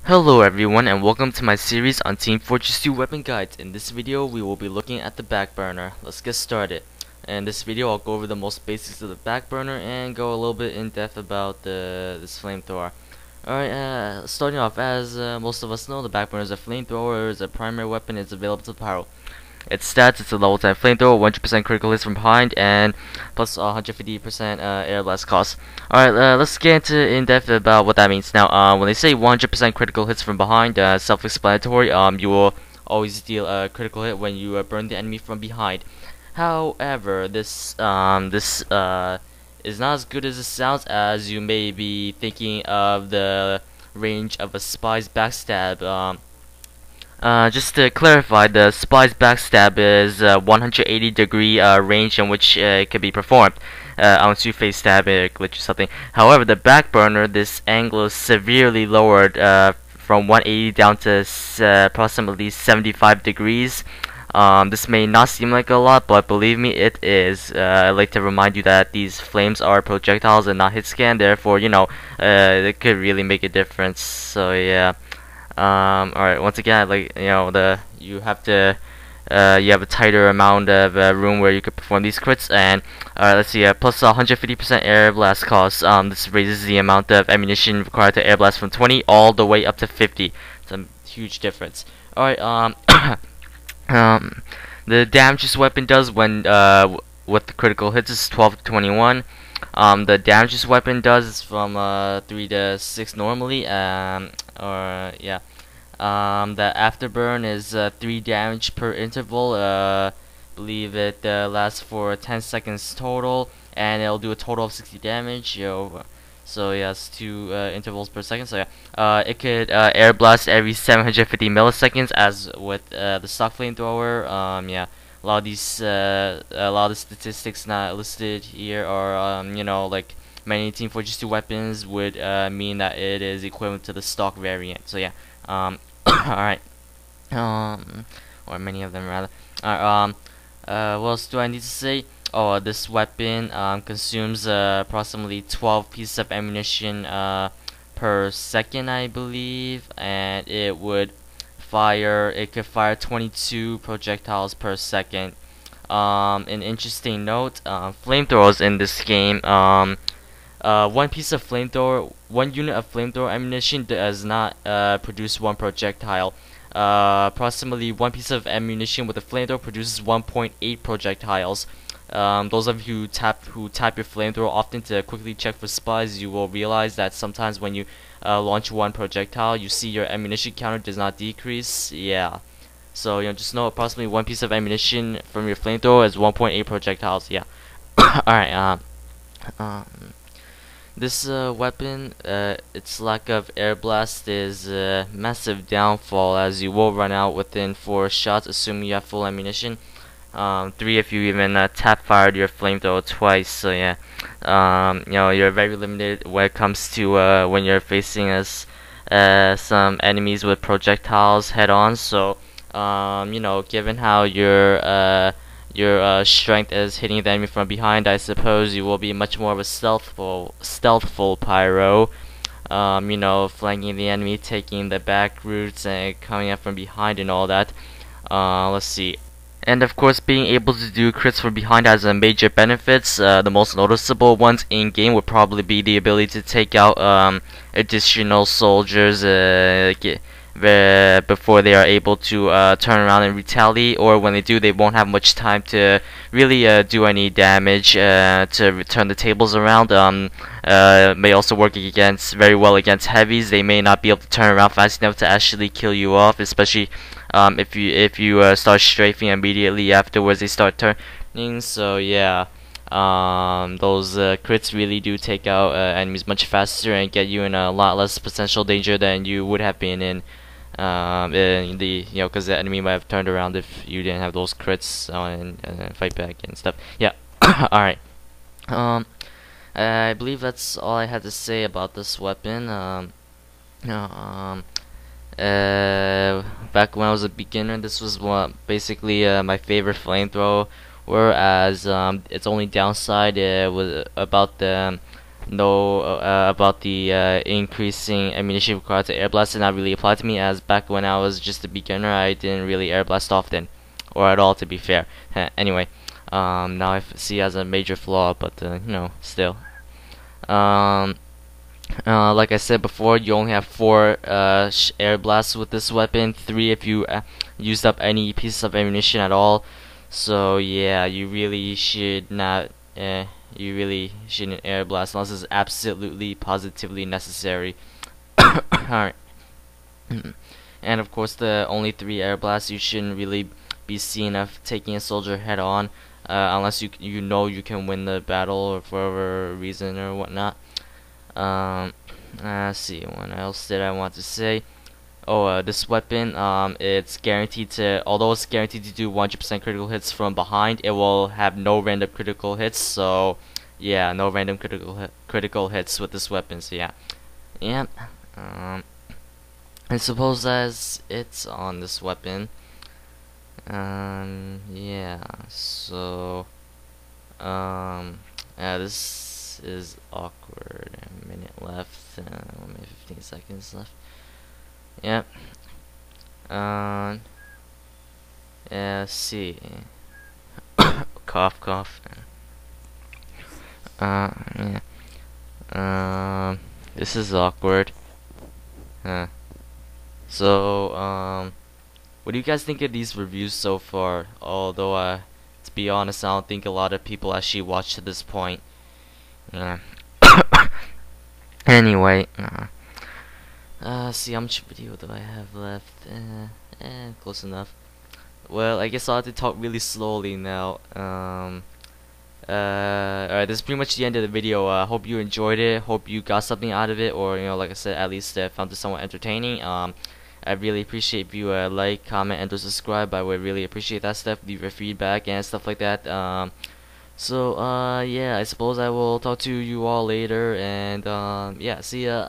Hello everyone and welcome to my series on Team Fortress 2 weapon guides. In this video we will be looking at the Backburner. Let's get started. In this video I'll go over the most basics of the Backburner and go a little bit in depth about this flamethrower. Alright, starting off, as most of us know, the Backburner is a flamethrower, is a primary weapon, it's available to pyro. Its stats: it's a level 10 flamethrower, 100% critical hits from behind, and plus 150% air blast cost. Alright, let's get into in depth about what that means. Now, when they say 100% critical hits from behind, self-explanatory. You will always deal a critical hit when you burn the enemy from behind. However, this is not as good as it sounds, as you may be thinking of the range of a spy's backstab. Just to clarify, the spy's backstab is 180-degree range in which it can be performed. Unless you face stab, it glitch or something. However, the Backburner, this angle is severely lowered from 180 down to approximately 75 degrees. This may not seem like a lot, but believe me, it is. I'd like to remind you that these flames are projectiles and not hit scan, therefore, it could really make a difference. So, yeah. Alright, once again, you have a tighter amount of room where you could perform these crits, and let's see, plus 150% air blast cost. This raises the amount of ammunition required to air blast from 20 all the way up to 50. It's a huge difference. Alright, the damage this weapon does when with the critical hits is 12 to 21. The damage this weapon does is from 3 to 6 normally. The afterburn is 3 damage per interval. Believe it lasts for 10 seconds total, and it'll do a total of 60 damage. So yeah, it's 2 intervals per second. So yeah, it could air blast every 750 milliseconds, as with the stock flamethrower. Yeah, a lot of the statistics not listed here are like many Team Fortress 2 weapons would mean that it is equivalent to the stock variant. So yeah, alright, or many of them rather. Alright, what else do I need to say? Oh, this weapon consumes approximately 12 pieces of ammunition per second, I believe, and it could fire 22 projectiles per second. An interesting note: flamethrowers in this game, one unit of flamethrower ammunition does not produce 1 projectile. Approximately 1 piece of ammunition with a flamethrower produces 1.8 projectiles. Those of you who tap your flamethrower often to quickly check for spies, you will realize that sometimes when you launch 1 projectile, you see your ammunition counter does not decrease. Yeah, so just know approximately 1 piece of ammunition from your flamethrower is 1.8 projectiles. Yeah. Alright. This weapon, its lack of air blast is a massive downfall, as you will run out within 4 shots, assuming you have full ammunition. 3 if you even tap fired your flamethrower twice. So yeah, you're very limited when it comes to when you're facing some enemies with projectiles head on. So given how your strength is hitting the enemy from behind, I suppose you will be much more of a stealthful pyro. Flanking the enemy, taking the back routes, and coming up from behind and all that. Let's see. And of course, being able to do crits from behind has a major benefits. The most noticeable ones in game would probably be the ability to take out additional soldiers before they are able to turn around and retaliate, or when they do, they won't have much time to really do any damage to turn the tables around. May also work very well against heavies. They may not be able to turn around fast enough to actually kill you off, especially if you start strafing immediately afterwards they start turning. So yeah, those crits really do take out enemies much faster and get you in a lot less potential danger than you would have been in because the enemy might have turned around if you didn't have those crits and fight back and stuff. Yeah. Alright. I believe that's all I had to say about this weapon. Back when I was a beginner, this was basically my favorite flamethrower, whereas its only downside was about the know about the increasing ammunition required to air blast did not really apply to me, as back when I was just a beginner, I didn't really air blast often, or at all, to be fair. Anyway, now I see it as a major flaw, but still. Um, like I said before, you only have 4 air blasts with this weapon, 3 if you used up any pieces of ammunition at all. So yeah, you really should not. You really shouldn't air blast unless it's absolutely, positively necessary. Alright. And of course, the only 3 air blasts, you shouldn't really be seen of taking a soldier head on, unless you know you can win the battle or for whatever reason or whatnot. Let's see, what else did I want to say? Oh, this weapon, it's guaranteed to, although it's guaranteed to do 100% critical hits from behind, it will have no random critical hits. So, yeah, no random critical hits with this weapon. So yeah, yeah. I suppose that's it on this weapon. Yeah. So, yeah, this is awkward. A minute left. Maybe 15 seconds left. Yep. Let's see. Cough, cough. Yeah. This is awkward. So, what do you guys think of these reviews so far? Although, to be honest, I don't think a lot of people actually watched to this point. Yeah. Anyway, see how much video do I have left? Close enough. Well, I guess I'll have to talk really slowly now. Alright, this is pretty much the end of the video. Hope you enjoyed it. Hope you got something out of it, or like I said, at least found it somewhat entertaining. I really appreciate if you like, comment, and or subscribe. I would really appreciate that stuff. Leave your feedback and stuff like that. Yeah, I suppose I will talk to you all later, and yeah, see ya.